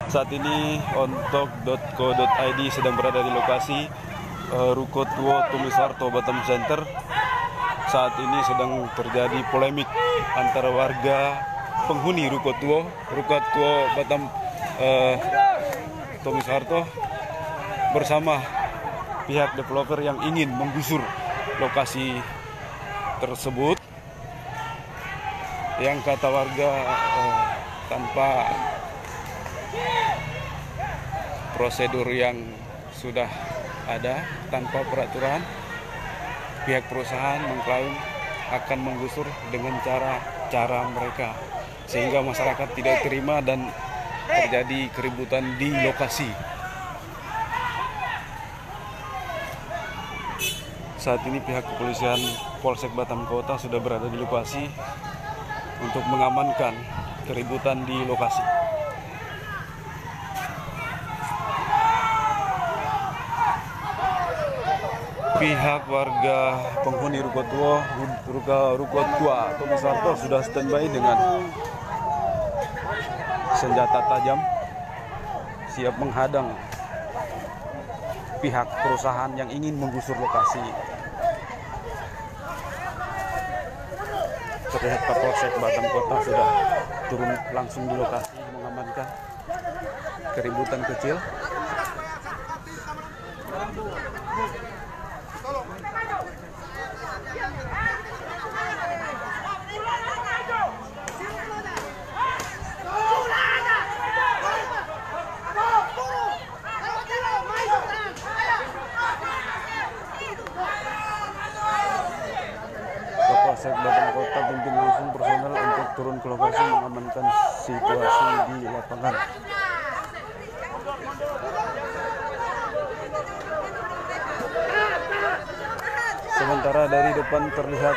Saat ini ontok.co.id sedang berada di lokasi Ruko Tuo Tumisarto Batam Center. Saat ini sedang terjadi polemik antara warga penghuni Ruko Tuo Batam Tumisarto bersama pihak developer yang ingin menggusur lokasi tersebut, yang kata warga tanpa prosedur yang sudah ada, tanpa peraturan, pihak perusahaan mengklaim akan menggusur dengan cara mereka, sehingga masyarakat tidak terima dan terjadi keributan di lokasi. Saat ini pihak kepolisian Polsek Batam Kota sudah berada di lokasi untuk mengamankan keributan di lokasi. Pihak warga penghuni Ruko Tua Tumisarto sudah standby dengan senjata tajam, siap menghadang pihak perusahaan yang ingin menggusur lokasi. Terlihat Kapolsek Batam Kota sudah turun langsung di lokasi mengamankan keributan kecil. Kapolsek Batam Kota pimpin langsung personel untuk turun ke lokasi mengamankan situasi di lapangan. Sementara dari depan terlihat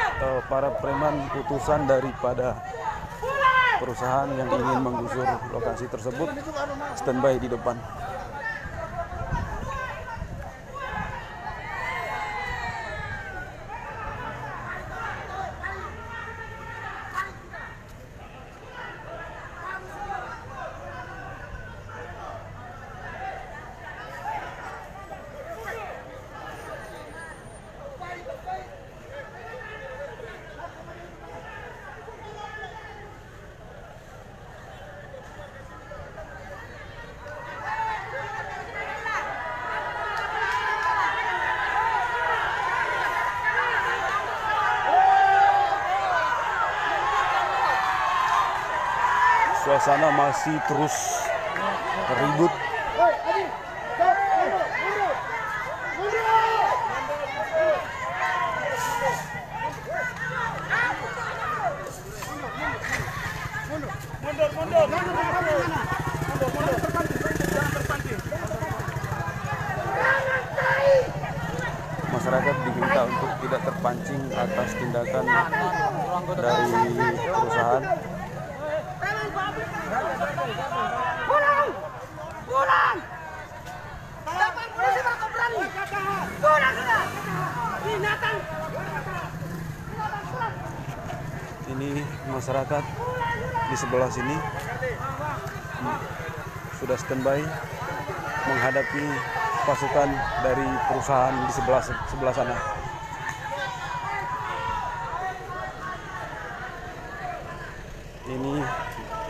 para preman utusan daripada perusahaan yang ingin menggusur lokasi tersebut standby di depan. Suasana masih terus ribut. Masyarakat diminta untuk tidak terpancing atas tindakan dari perusahaan. Pulang! Dapat polisi bakal berani. Pulang sudah. Binatang. Ini masyarakat di sebelah sini sudah standby menghadapi pasukan dari perusahaan di sebelah sana. Ini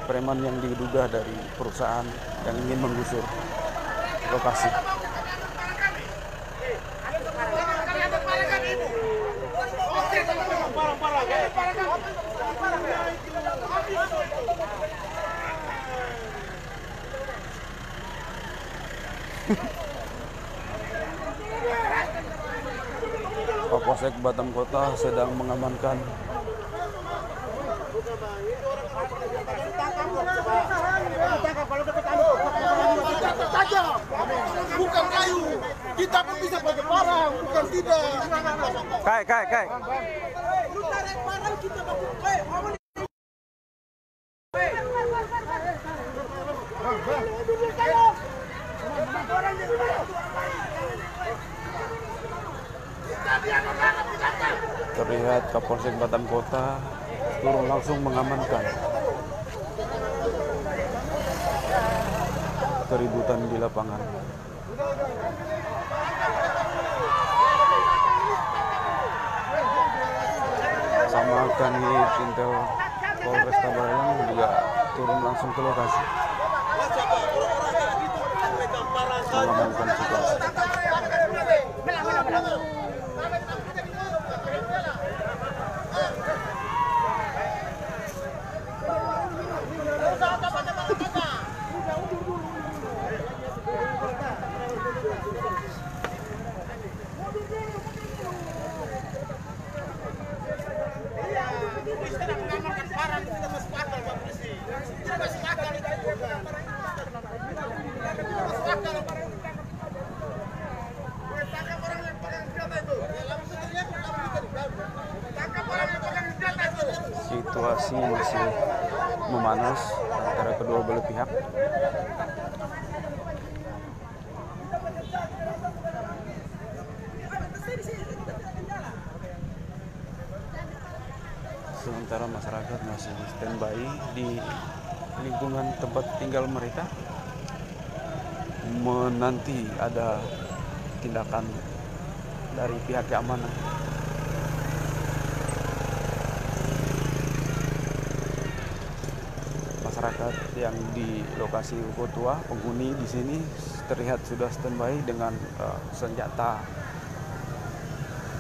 preman yang diduga dari perusahaan yang ingin menggusur lokasi. Kapolsek Batam Kota sedang mengamankan bukan kayu, kita pun bisa pakai parang, bukan tidak. Kai. Lu tarik parang kita pakai. Terlihat Kapolsek Batam Kota turun langsung mengamankan. keributan di lapangan. Sama Kanit Intel Polresta Barelang juga turun langsung ke lokasi mengamankan situasi. Situasi masih memanas antara kedua belah pihak. Sementara masyarakat masih standby di lingkungan tempat tinggal mereka, menanti ada tindakan dari pihak keamanan. Masyarakat yang di lokasi Ruko Tua, penghuni di sini terlihat sudah standby dengan senjata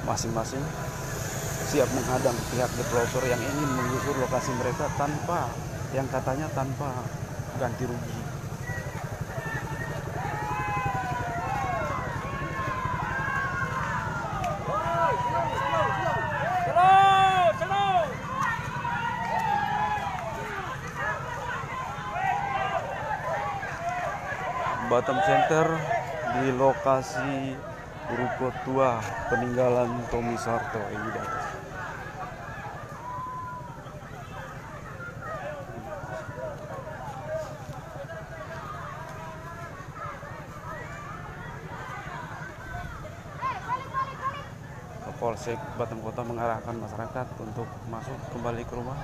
masing-masing, siap menghadang pihak developer yang ingin menggusur lokasi mereka tanpa, yang katanya tanpa ganti rugi. Batam Center di lokasi Ruko Tua peninggalan Tommy Soeharto ini datang. Polsek Batam Kota mengarahkan masyarakat untuk masuk kembali ke rumah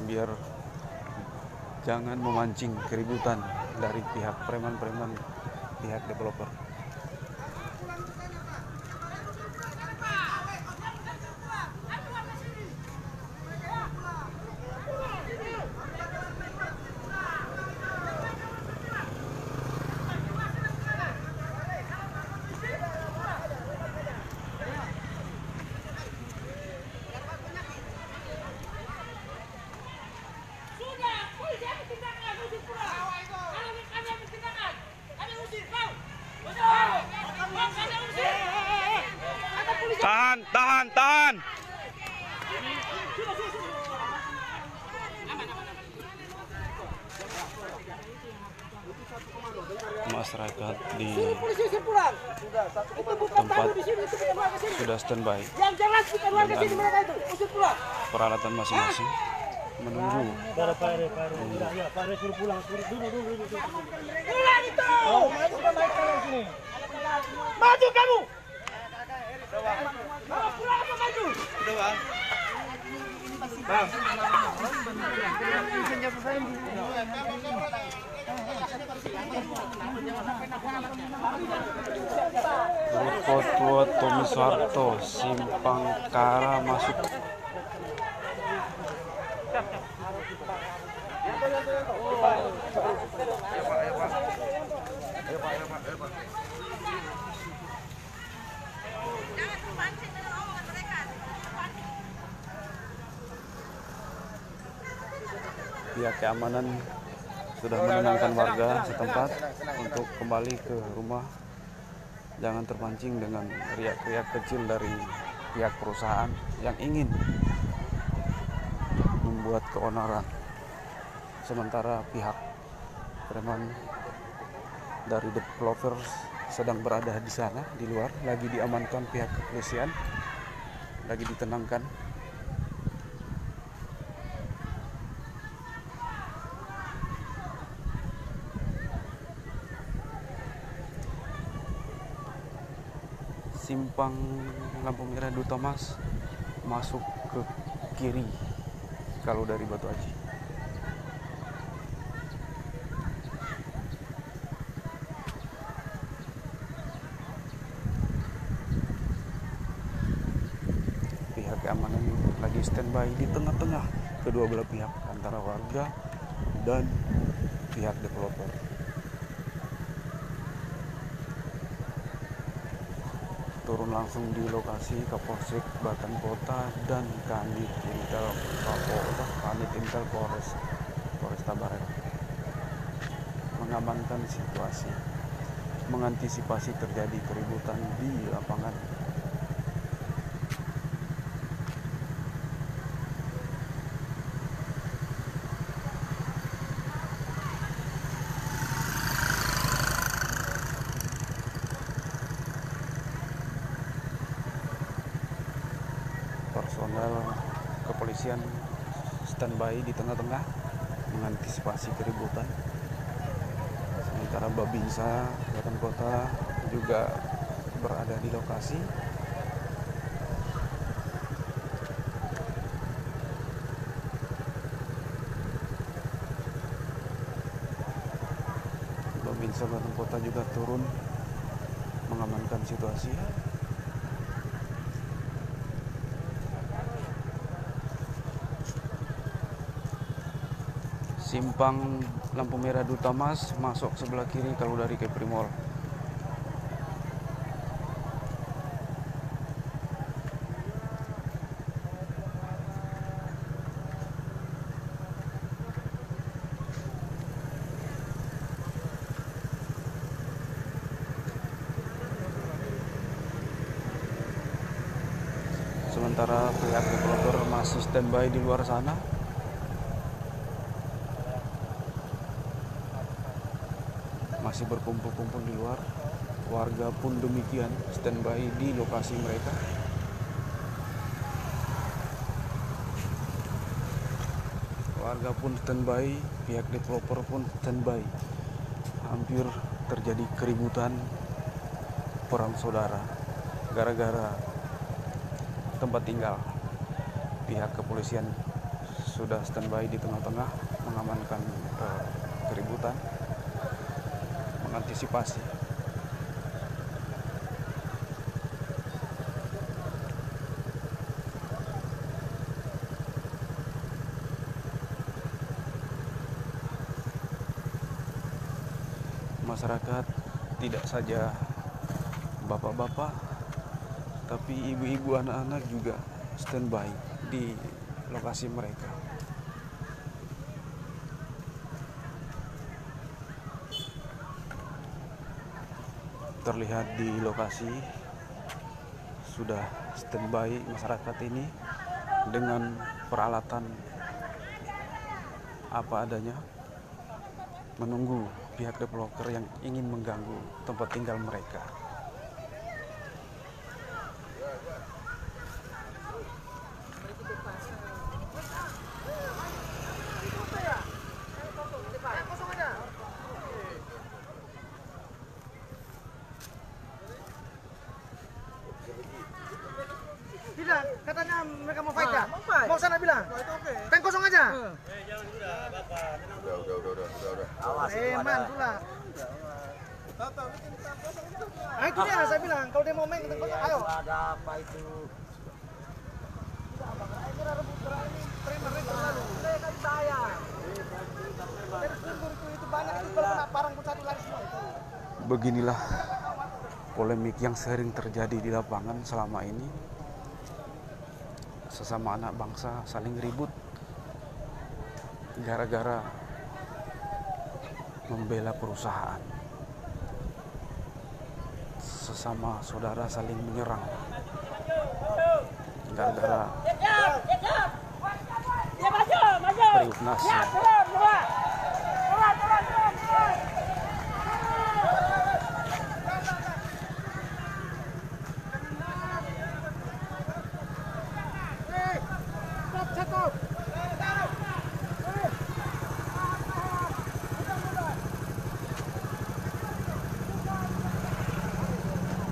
biar jangan memancing keributan dari pihak preman-preman pihak developer. Tahan. Masyarakat di tempat sudah standby dengan peralatan masing-masing menunggu. Maju kamu. Ruko Tua Tommy Soeharto, Simpang Kara masuk. Pihak keamanan sudah menenangkan warga setempat untuk kembali ke rumah. Jangan terpancing dengan riak-riak kecil dari pihak perusahaan yang ingin membuat keonaran. Sementara pihak preman dari developers sedang berada di sana, di luar, lagi diamankan pihak kepolisian, lagi ditenangkan. Simpang Lampu Merah Duta Mas masuk ke kiri kalau dari Batu Aji. lagi standby di tengah-tengah kedua belah pihak antara warga dan pihak developer. Turun langsung di lokasi Kapolsek Batang Kota dan Kanit Intel Kapolda, Kanit Intel Polresta Barat mengamankan situasi, mengantisipasi terjadi keributan di lapangan. Personel kepolisian standby di tengah-tengah mengantisipasi keributan. Sementara Babinsa Batang Kota juga berada di lokasi. Babinsa Batang Kota juga turun mengamankan situasi. Simpang lampu merah Duta Mas masuk sebelah kiri kalau dari Kepri Mall. Sementara pihak developer masih standby di luar sana. Masih berkumpul-kumpul di luar. Warga pun demikian standby di lokasi mereka. Warga pun standby, pihak developer pun standby. Hampir terjadi keributan perang saudara gara-gara tempat tinggal. Pihak kepolisian sudah standby di tengah-tengah mengamankan keributan, mengantisipasi. Masyarakat tidak saja bapak-bapak, tapi ibu-ibu, anak-anak juga standby di lokasi mereka. Terlihat di lokasi sudah standby masyarakat ini dengan peralatan apa adanya, menunggu pihak developer yang ingin mengganggu tempat tinggal mereka. Bilang, katanya mereka mau fight ya? Mau sana bilang. Tank kosong aja. Udah. Man, pula. Nah, itu dia saya bilang, kalau dia mau main tank kosong, ayo. Ada apa itu? Saya kan saya. Dari sumber itu banyak itu kalau kena parang pun satu lari semua itu. Beginilah polemik yang sering terjadi di lapangan selama ini. Sesama anak bangsa saling ribut gara-gara membela perusahaan. Sesama saudara saling menyerang gara-gara periuk nasi.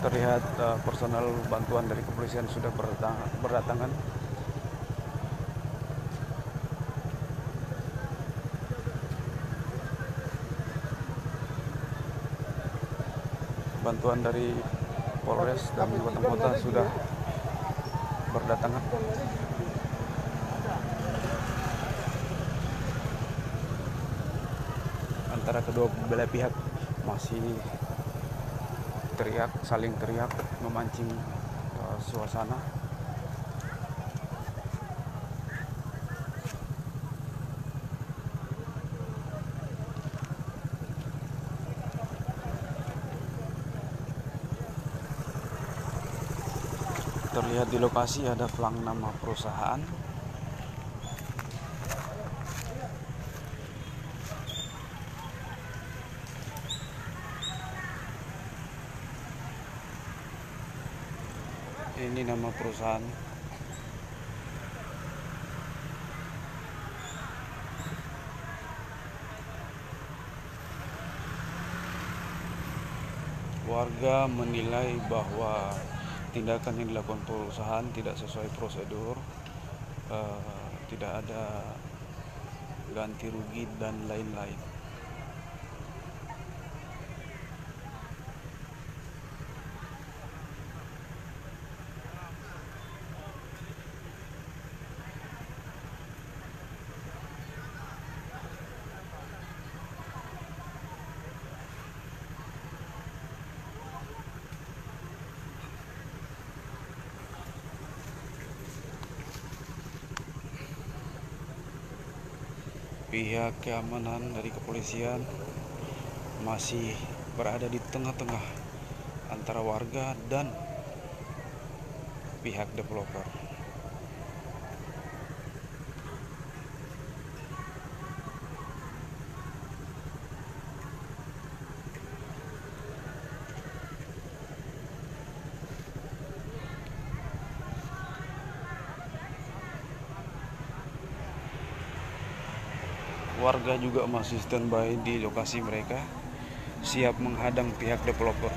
Terlihat personel bantuan dari kepolisian sudah berdatangan. Bantuan dari Polres dan Batang Kota sudah berdatangan. antara kedua belah pihak masih saling teriak, memancing suasana. Terlihat di lokasi ada plang nama perusahaan. Ini nama perusahaan. Warga menilai bahwa tindakan yang dilakukan perusahaan tidak sesuai prosedur, tidak ada ganti rugi dan lain-lain. Pihak keamanan dari kepolisian masih berada di tengah-tengah antara warga dan pihak developer. Warga juga masih standby di lokasi mereka, siap menghadang pihak developer.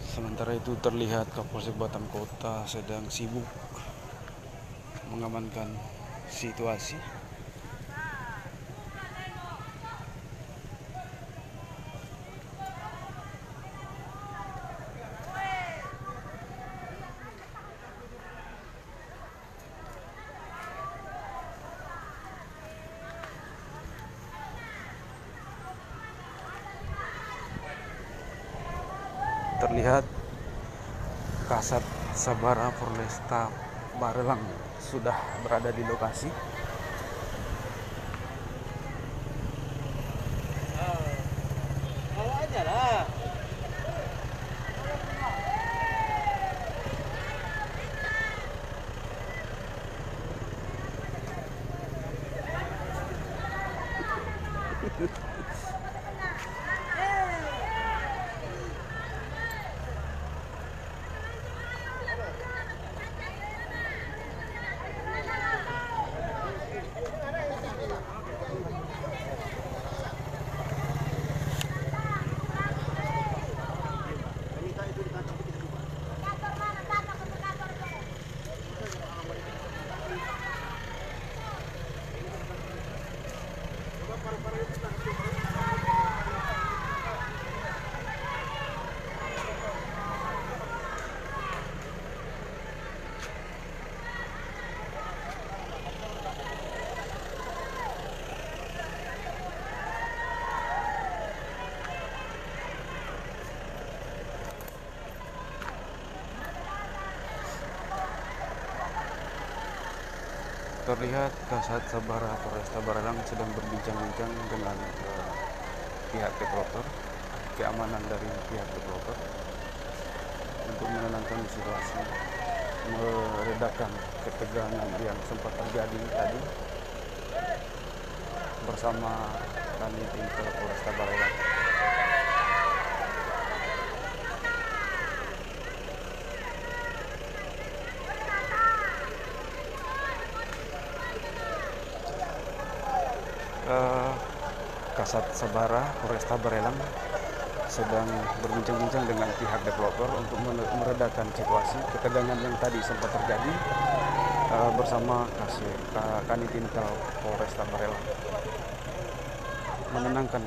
Sementara itu terlihat Kapolsek Batam Kota sedang sibuk mengamankan situasi. Terlihat Kasat Sabara Polresta Barelang sudah berada di lokasi. Terlihat Kasat Sabara Polresta Barelang sedang berbincang-bincang dengan pihak developer, keamanan dari pihak developer untuk menenangkan situasi, meredakan ketegangan yang sempat terjadi tadi bersama Kanit Intel Polresta Barelang. Kasat Sabara Polresta Barelang sedang berbincang-bincang dengan pihak developer untuk meredakan situasi ketegangan yang tadi sempat terjadi bersama Kanit Intel Polresta Barelang, menenangkan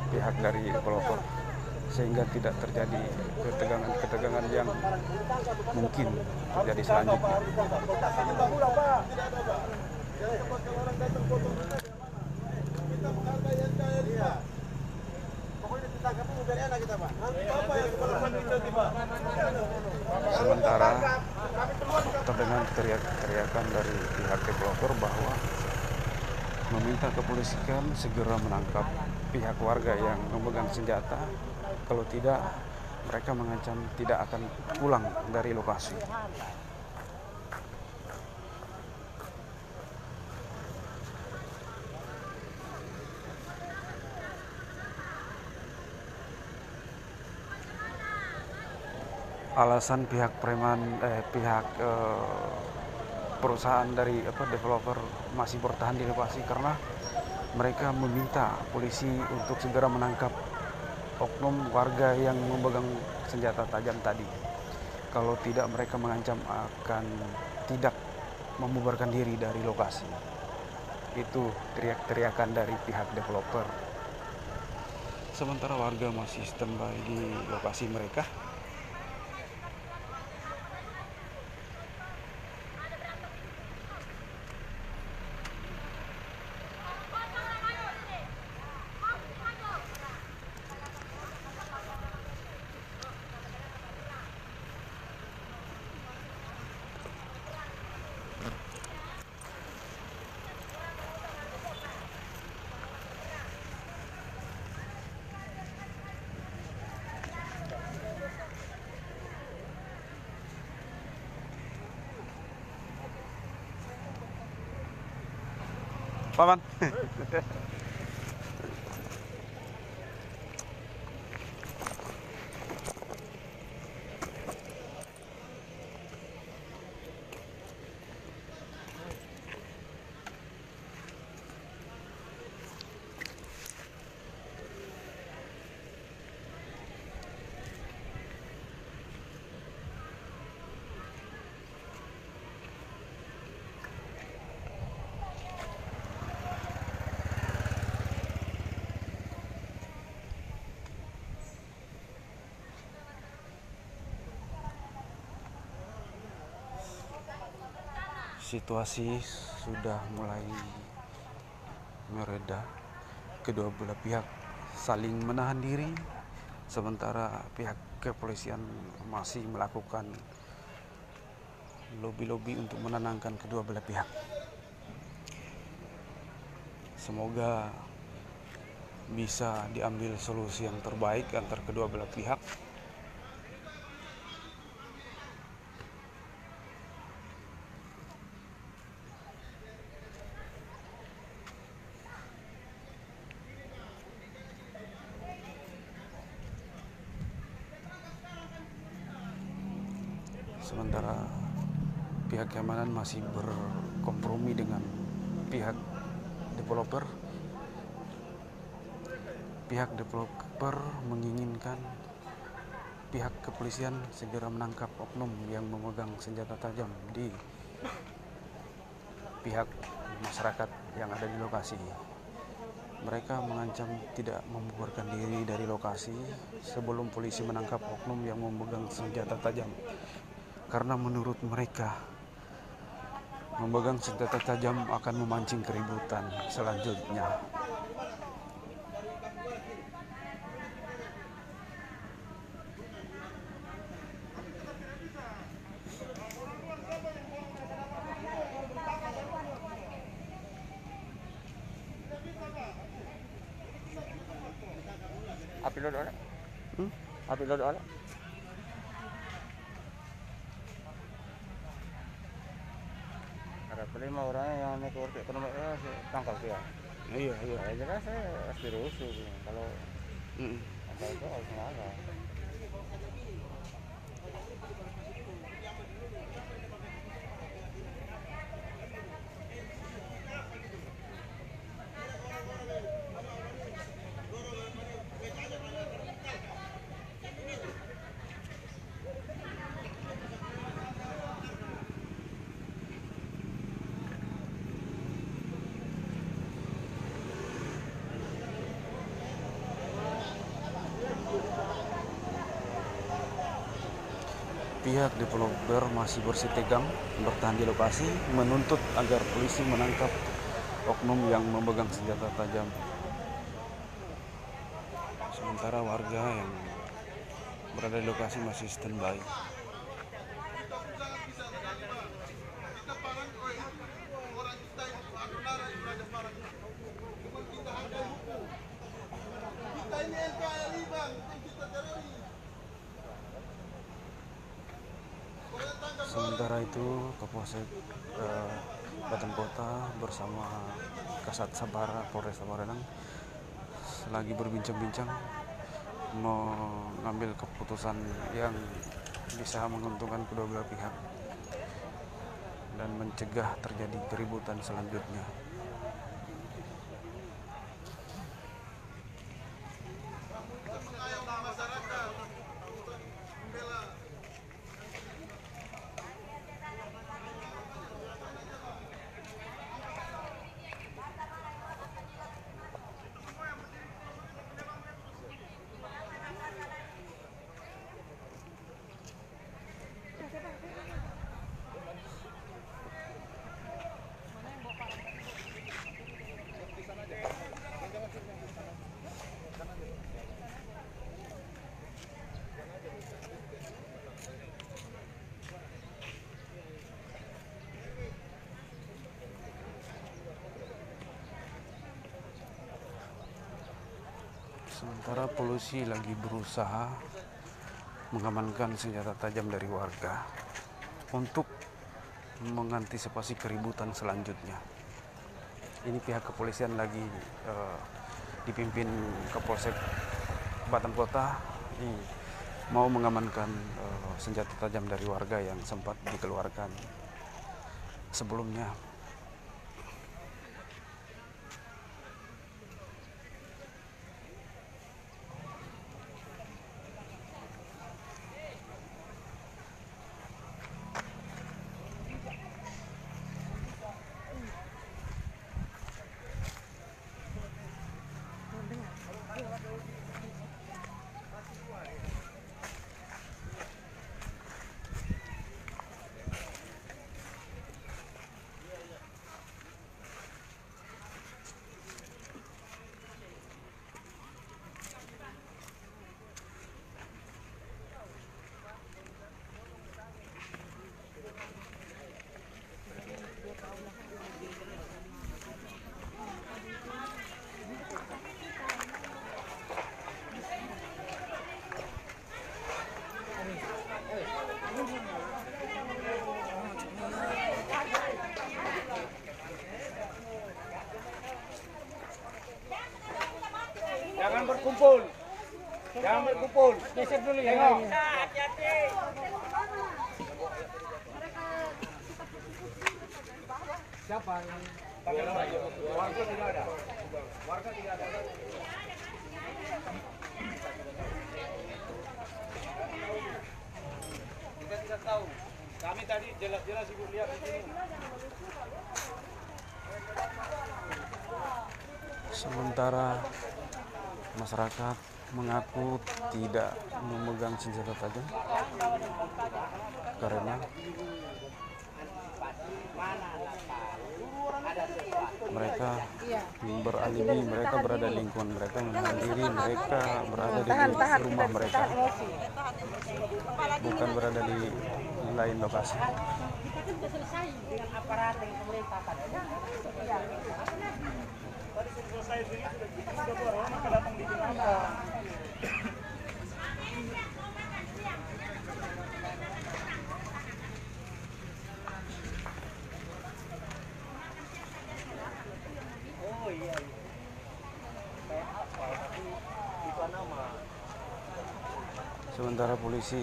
pihak dari developer sehingga tidak terjadi ketegangan-ketegangan yang mungkin terjadi selanjutnya. Sementara terdengar teriak-teriakan dari pihak developer bahwa meminta kepolisian segera menangkap pihak warga yang memegang senjata, kalau tidak mereka mengancam tidak akan pulang dari lokasi. Alasan pihak perusahaan dari developer masih bertahan di lokasi karena mereka meminta polisi untuk segera menangkap oknum warga yang memegang senjata tajam tadi. Kalau tidak mereka mengancam akan tidak membubarkan diri dari lokasi. Itu teriak-teriakan dari pihak developer. Sementara warga masih standby di lokasi mereka. Paman. Situasi sudah mulai mereda. Kedua belah pihak saling menahan diri, sementara pihak kepolisian masih melakukan lobi-lobi untuk menenangkan kedua belah pihak. Semoga bisa diambil solusi yang terbaik antar kedua belah pihak. Sementara pihak keamanan masih berkompromi dengan pihak developer. Pihak developer menginginkan pihak kepolisian segera menangkap oknum yang memegang senjata tajam di pihak masyarakat yang ada di lokasi. Mereka mengancam tidak membubarkan diri dari lokasi sebelum polisi menangkap oknum yang memegang senjata tajam. Karena menurut mereka, memegang senjata tajam akan memancing keributan selanjutnya. Upload ada? Upload ada? Ada 5 orang yang network ekonomi tangkap dia. Iya. Ya jelas saya pasti rusuh. Kalau apa itu harus ada. Pihak developer masih bersitegang bertahan di lokasi menuntut agar polisi menangkap oknum yang memegang senjata tajam. Sementara warga yang berada di lokasi masih standby. Sementara itu Kapolsek Batam Kota bersama Kasat Sabara Polres Samarinda lagi berbincang-bincang mengambil keputusan yang bisa menguntungkan kedua belah pihak dan mencegah terjadi keributan selanjutnya. Sementara polisi lagi berusaha mengamankan senjata tajam dari warga untuk mengantisipasi keributan selanjutnya. Ini pihak kepolisian lagi dipimpin Kapolsek Batam Kota mau mengamankan senjata tajam dari warga yang sempat dikeluarkan sebelumnya. Jangan berkumpul. Jangan berkumpul. Geser dulu ya. Hati-hati. Siapa yang pakai baju? Warga tidak ada. Warga tidak ada. Kita tidak tahu. Kami tadi jelas-jelas Ibu lihat di sini. Sementara masyarakat mengaku tidak memegang senjata tajam karena mereka beralibi, mereka berada di lingkungan mereka, menahan diri, mereka berada di rumah mereka, bukan berada di lain lokasi. Sementara polisi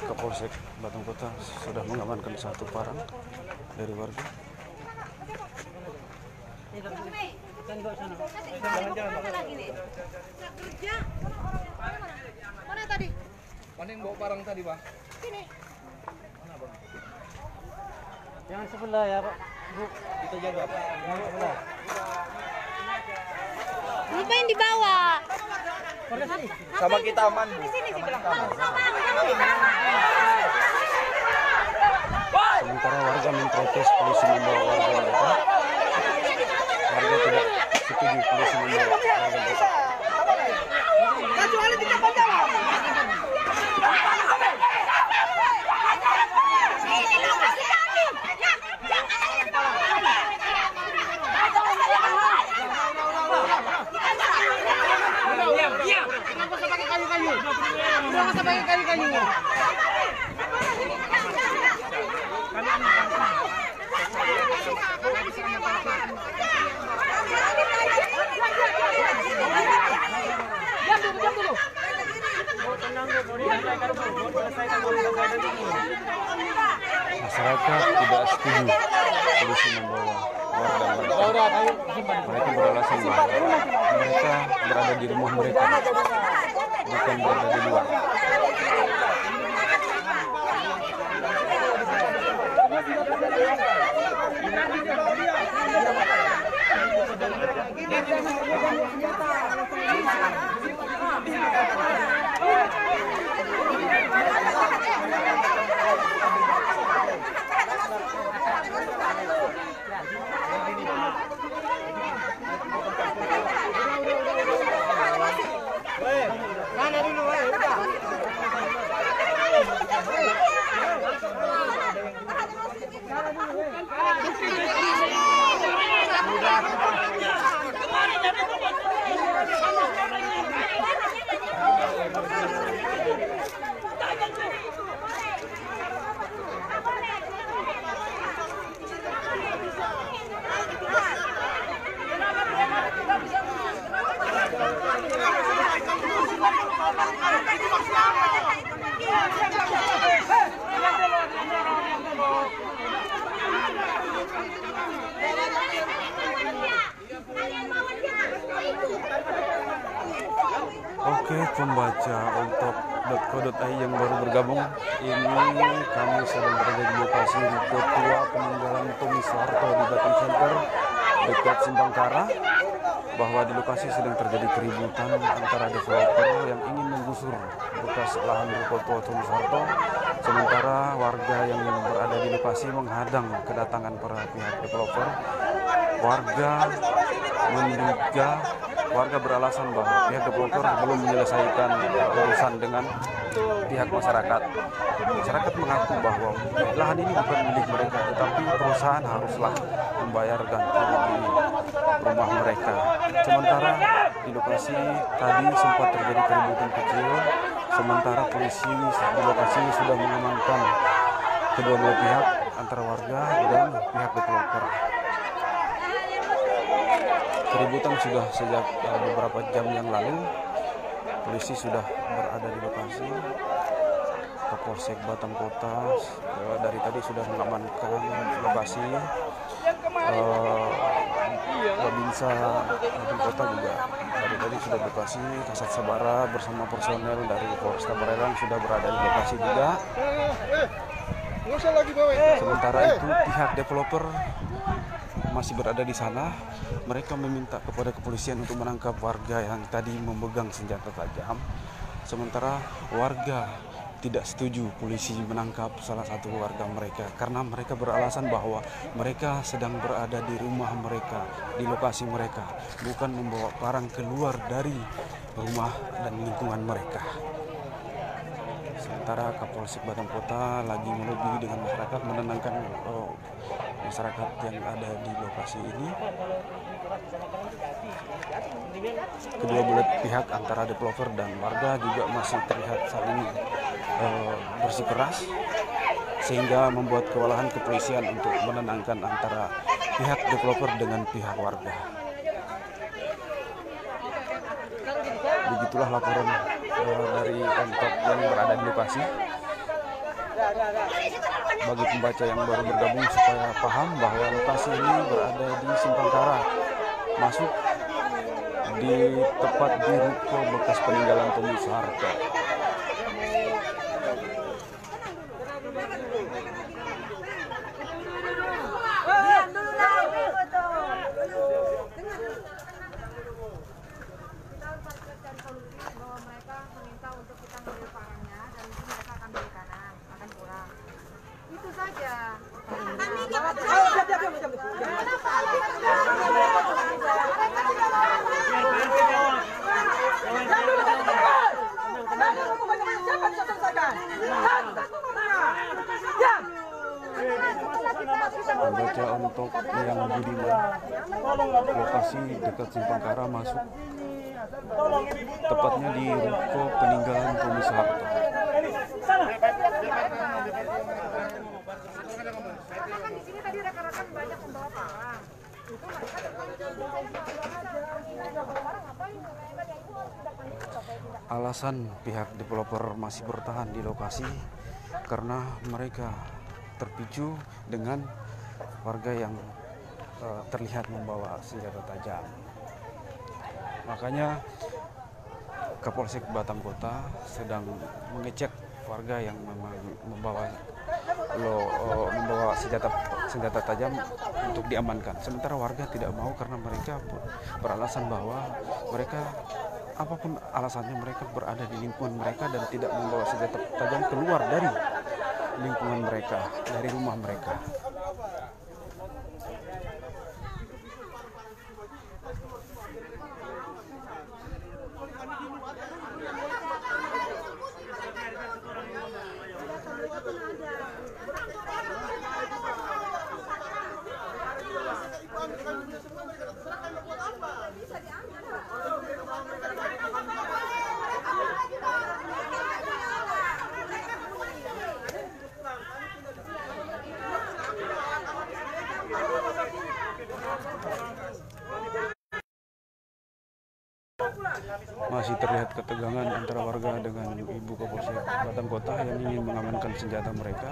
Kapolsek Batam Kota sudah mengamankan satu barang dari warga. Mana tadi? Mana yang bawa barang tadi, Bang? Sini. Mana, Bang? Jangan sebelah ya, Pak. Bu, kita jaga. Jangan sebelah. Ngapain dibawa? Sama kita aman, Bu. Di sini, jangan dibawa. Sementara warga memprotes polisi membawa warga mereka. Warga tidak setuju polisi membawa warga mereka. Masyarakat tidak setuju polisi membawa warga mereka. Mereka beralasan bahwa mereka berada di rumah mereka, bukan berada di luar. Oke, pembaca untuk .co.id yang baru bergabung, ini kami sedang berada di lokasi ketua peninggalan Tommy Soeharto di Batam Center dekat Simpang Kara, bahwa di lokasi sedang terjadi keributan antara developer yang ingin menggusur bekas lahan ketua Tommy Soeharto, sementara warga yang berada di lokasi menghadang kedatangan para pihak developer. Warga beralasan bahwa pihak developer belum menyelesaikan urusan dengan pihak masyarakat. Masyarakat mengaku bahwa lahan ini bukan milik mereka, tetapi perusahaan haruslah membayar ganti rugi rumah mereka. Sementara di lokasi tadi sempat terjadi keributan kecil, sementara polisi di lokasi sudah mengamankan kedua belah pihak antara warga dan pihak developer. Keributan sudah sejak beberapa jam yang lalu. Polisi sudah berada di lokasi. Kapolsek Batam Kota dari tadi sudah mengamankan lokasi. Babinsa Batam Kota juga dari tadi sudah di lokasi. Kasat Sabara bersama personel dari Polresta Barelang sudah berada di lokasi juga. Sementara itu pihak developer masih berada di sana. Mereka meminta kepada kepolisian untuk menangkap warga yang tadi memegang senjata tajam. Sementara warga tidak setuju polisi menangkap salah satu warga mereka karena mereka beralasan bahwa mereka sedang berada di rumah mereka, di lokasi mereka, bukan membawa barang keluar dari rumah dan lingkungan mereka. Sementara Kapolsek Batam Kota lagi melobi dengan masyarakat menenangkan masyarakat yang ada di lokasi ini. Kedua belah pihak antara developer dan warga juga masih terlihat saling bersikeras, sehingga membuat kewalahan kepolisian untuk menenangkan antara pihak developer dengan pihak warga. Begitulah laporan dari Pemkot yang berada di lokasi. Bagi pembaca yang baru bergabung supaya paham bahwa lokasi ini berada di Simpang Kara, masuk di tepat di ruko bekas peninggalan Tommy Soeharto. Itu saja. lokasi dekat Simpang Kara masuk, tepatnya di ruko peninggalan Tommy Soeharto. Kan di sini tadi rekan-rekan banyak membawa parang. Itu mereka Alasan pihak developer masih bertahan di lokasi karena mereka terpicu dengan warga yang terlihat membawa senjata tajam. Makanya Kapolsek Batam Kota sedang mengecek warga yang memang membawa senjata tajam untuk diamankan. Sementara warga tidak mau karena mereka beralasan bahwa mereka, apapun alasannya, mereka berada di lingkungan mereka dan tidak membawa senjata tajam keluar dari lingkungan mereka, dari rumah mereka. Masih terlihat ketegangan antara warga dengan Ibu Kapolsek Batam Kota yang ingin mengamankan senjata mereka.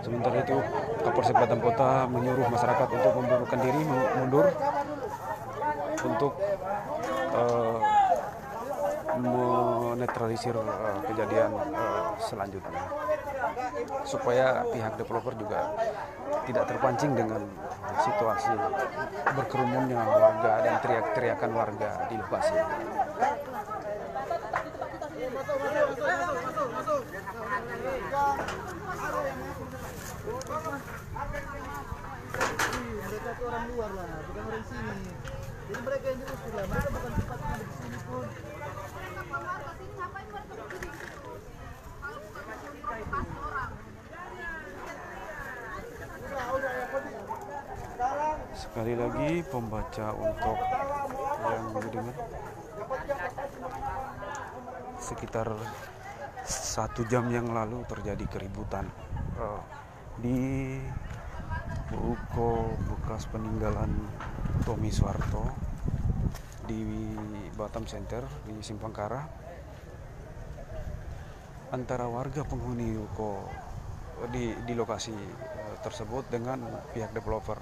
Sementara itu, Kapolsek Batam Kota menyuruh masyarakat untuk membubarkan diri, mundur untuk menetralisir kejadian selanjutnya, supaya pihak developer juga tidak terpancing dengan situasi berkerumunnya warga dan teriak-teriakan warga di lokasi. Mereka itu orang luar lah, bukan orang sini. Jadi mereka yang diusir lah, mereka bukan tempatnya ada di sini pun. Sekali lagi pembaca untuk yang mendengar, sekitar 1 jam yang lalu terjadi keributan di ruko bekas peninggalan Tommy Soeharto di Batam Center di Simpang Kara antara warga penghuni ruko di lokasi tersebut dengan pihak developer.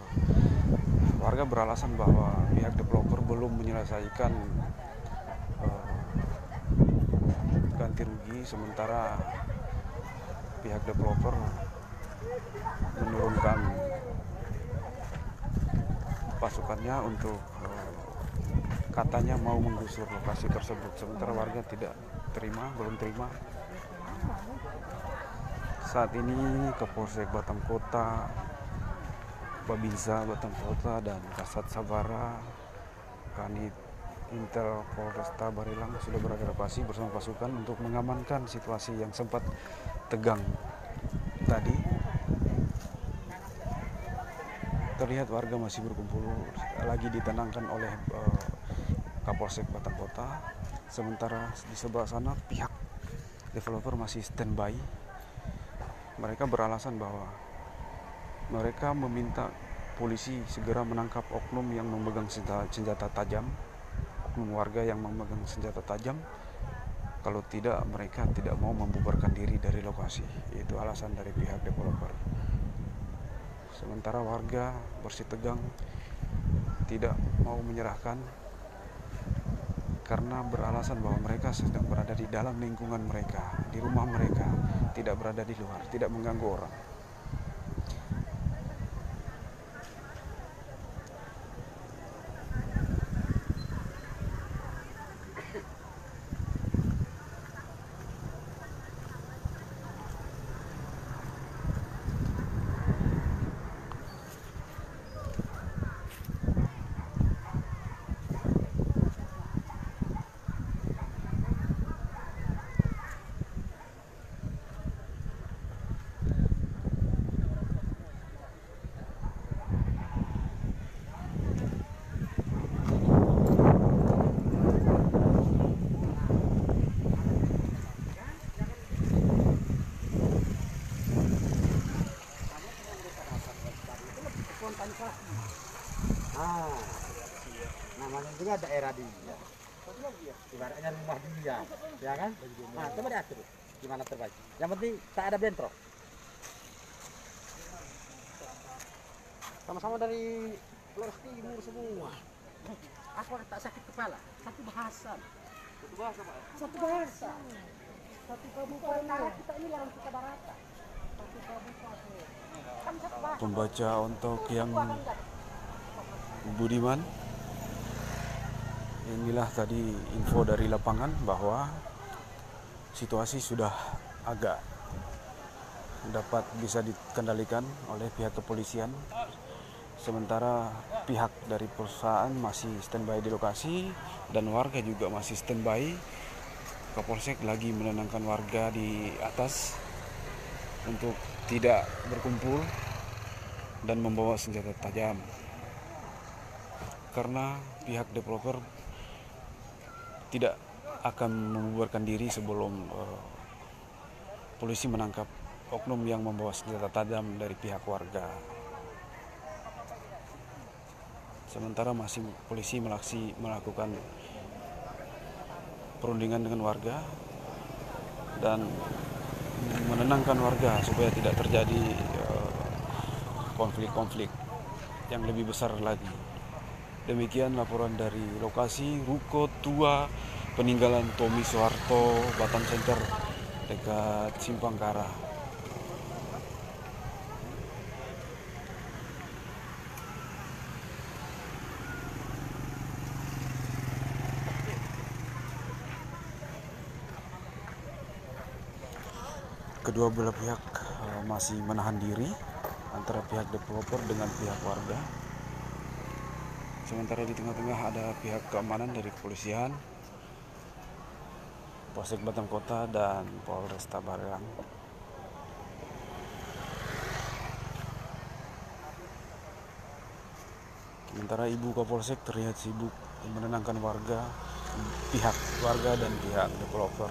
Warga beralasan bahwa pihak developer belum menyelesaikan ganti rugi, sementara pihak developer menurunkan pasukannya untuk katanya mau menggusur lokasi tersebut. Sementara warga tidak belum terima. Saat ini Kapolsek Batam Kota, Babinsa Batam Kota, dan Kasat Sabara, Kanit Intel Polresta Barelang sudah berada di lokasi bersama pasukan untuk mengamankan situasi yang sempat tegang tadi. Terlihat warga masih berkumpul, lagi ditenangkan oleh Kapolsek Batam Kota. Sementara di sebelah sana pihak developer masih standby. Mereka beralasan bahwa mereka meminta polisi segera menangkap oknum yang memegang senjata tajam, oknum warga yang memegang senjata tajam. Kalau tidak, mereka tidak mau membubarkan diri dari lokasi. Itu alasan dari pihak developer. Sementara warga bersitegang tidak mau menyerahkan karena beralasan bahwa mereka sedang berada di dalam lingkungan mereka, di rumah mereka, tidak berada di luar, tidak mengganggu orang. spontanifikasi. Namanya juga daerah dia. Ibaratnya rumah dia, ya kan? Nah, coba diatur gimana terbaik. Yang penting tak ada bentrok. Sama-sama dari Flores Timur semua. Aku tak sakit kepala. Satu bahasa. Satu bahasa, Pak. Satu bahasa. Satu kabupaten. Kita ini orang kita barata. Satu kabupaten. Kan satu bahasa. Pembaca untuk yang Budiman, inilah tadi info dari lapangan bahwa situasi sudah agak dapat bisa dikendalikan oleh pihak kepolisian. Sementara pihak dari perusahaan masih standby di lokasi dan warga juga masih standby. Kapolsek lagi menenangkan warga di atas untuk tidak berkumpul dan membawa senjata tajam. Karena pihak developer tidak akan membubarkan diri sebelum polisi menangkap oknum yang membawa senjata tajam dari pihak warga. Sementara masih polisi melakukan perundingan dengan warga dan menenangkan warga supaya tidak terjadi konflik-konflik yang lebih besar lagi. Demikian laporan dari lokasi Ruko Tua peninggalan Tommy Soeharto, Batam Center dekat Simpang Kara. Kedua belah pihak masih menahan diri antara pihak developer dengan pihak warga. Sementara di tengah-tengah ada pihak keamanan dari kepolisian, Polsek Batam Kota dan Polresta Barelang. Sementara Ibu Kapolsek terlihat sibuk menenangkan warga, pihak warga dan pihak developer.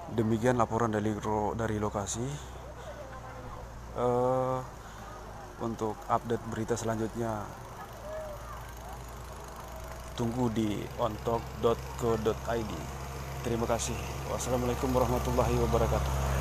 Demikian laporan dari lokasi. Untuk update berita selanjutnya tunggu di ontok.co.id. Terima kasih. Wassalamualaikum warahmatullahi wabarakatuh.